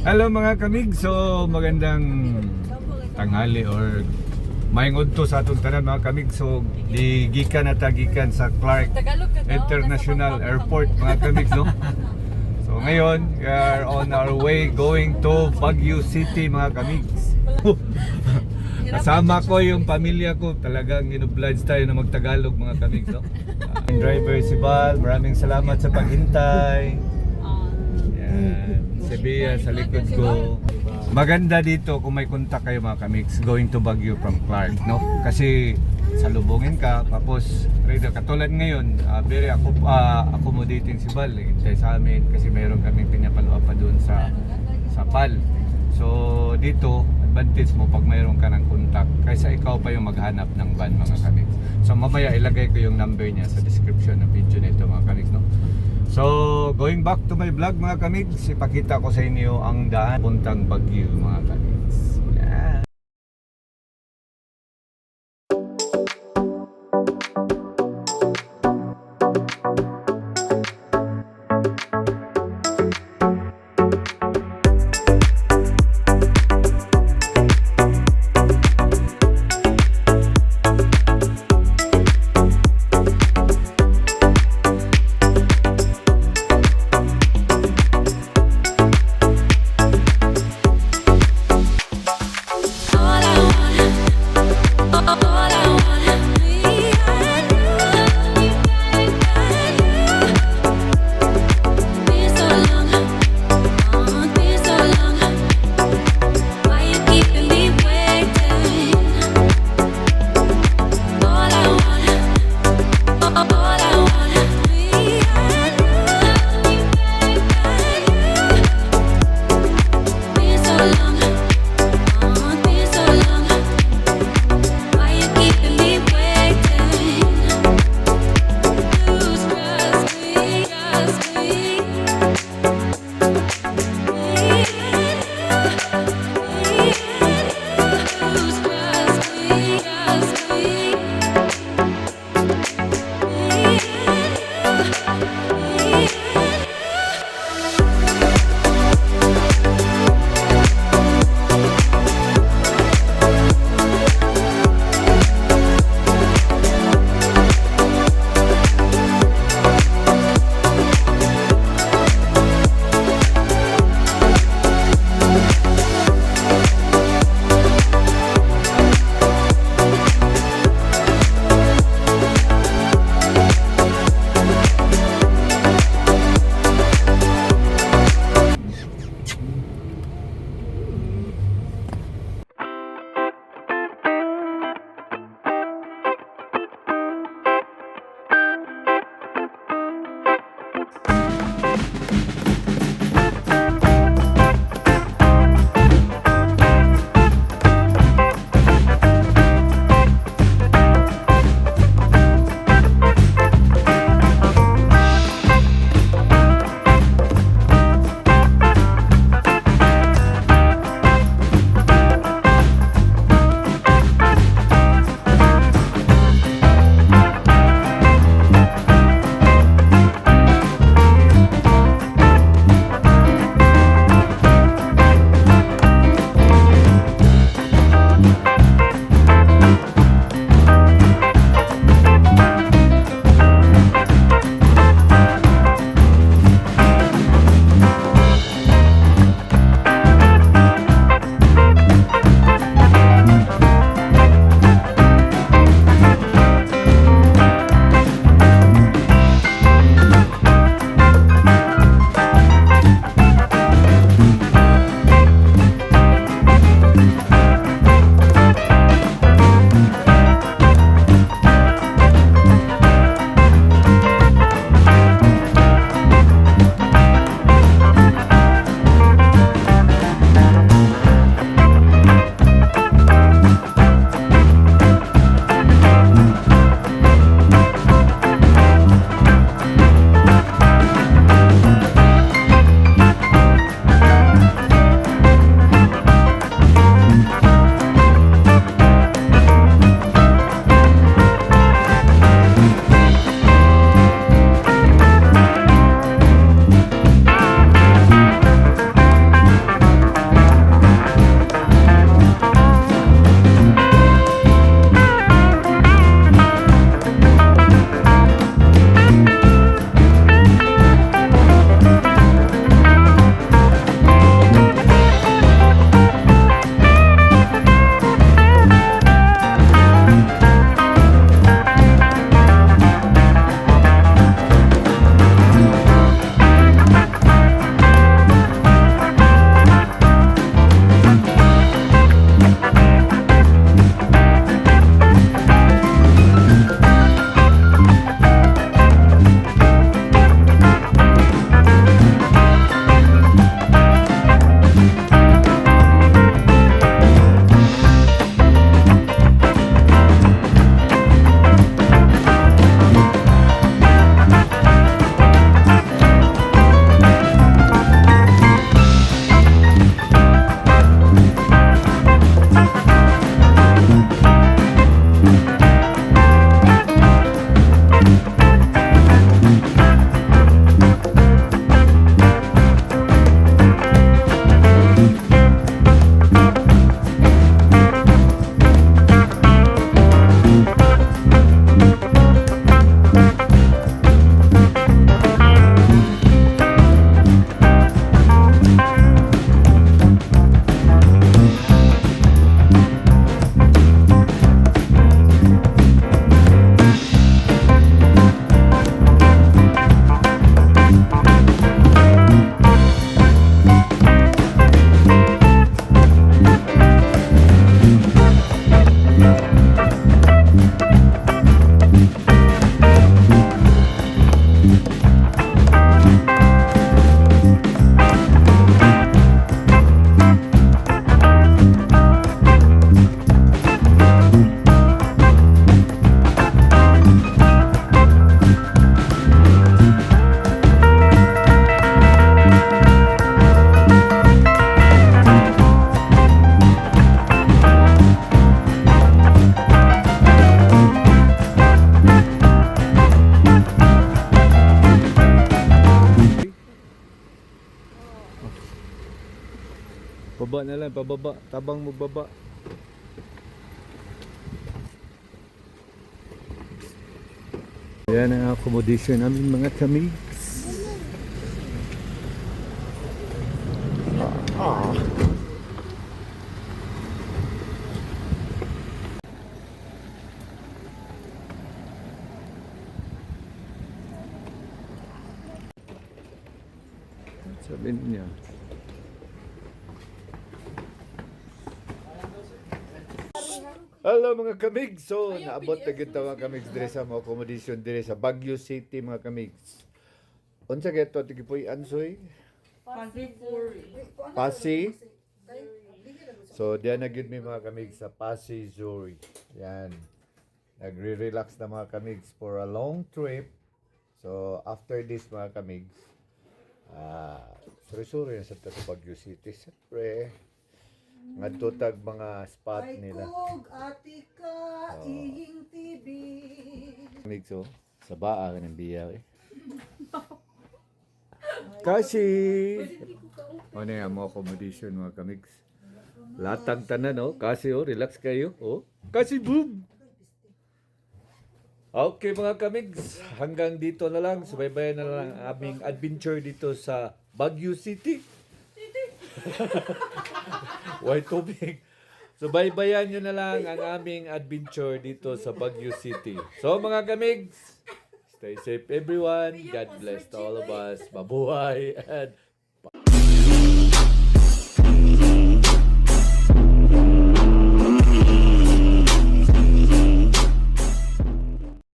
Hello mga kamig, so magandang tanghali or maayong udto sa atong tanan mga kamig. So gikan na tagikan sa Clark International Airport mga kamig, no? So ngayon, we are on our way going to Baguio City mga kamig. Kasama ko yung pamilya ko, talagang in-oblige tayo na magtagalog mga kamig, no? Driver si Val, maraming salamat sa paghintay. Yan, si Bea sa likod ko. Maganda dito kung may kontak kayo mga kamigs going to Baguio from Clark, no? Kasi salubungin ka, tapos katulad ngayon, very accommodating si Val, hintay sa amin kasi mayroon kaming pinapalawa pa doon sa PAL. So dito, advantage mo pag mayroon ka ng kontak kaysa ikaw pa yung maghanap ng van mga kamigs. So mamaya ilagay ko yung number niya sa description ng video nito mga kamigs, no? So, going back to my vlog mga kamigs, ipakita ko sa inyo ang daan puntang Baguio mga kamigs. Yeah. Baba na lang, pababa. Tabang mo baba. Ayan ang accommodation namin mga kamigs. Sabi niya. Hello mga kamigs. So, naabot na kita mga kamigs dire sa mga accommodation dire sa Baguio City mga kamigs. Unsa kay to tigipoy ansoy? Pasi. So, diyan na gyud mi mga kamigs sa Pasi Zuri. Yan. Nagre-relax na mga kamigs for a long trip. So, after this mga kamigs, suri-suri na sa Baguio City. Siyempre, ngadto tag mga spot nila. Atika, Eyingtv. Kamigs, oh, sa baa ka ng biya eh. Kasi, ano yan mo accommodation mga kamigs. Latag tanan, oh. Kasi, oh, relax kayo, oh. Kasi, boom! Okay mga kamigs, hanggang dito na lang. Subaybayan na lang ang aming adventure dito sa Baguio City. White tubig. Subaybayan nyo na lang ang aming adventure dito sa Baguio City. So mga kamigs, stay safe everyone. God bless to all of us. Mabuhay and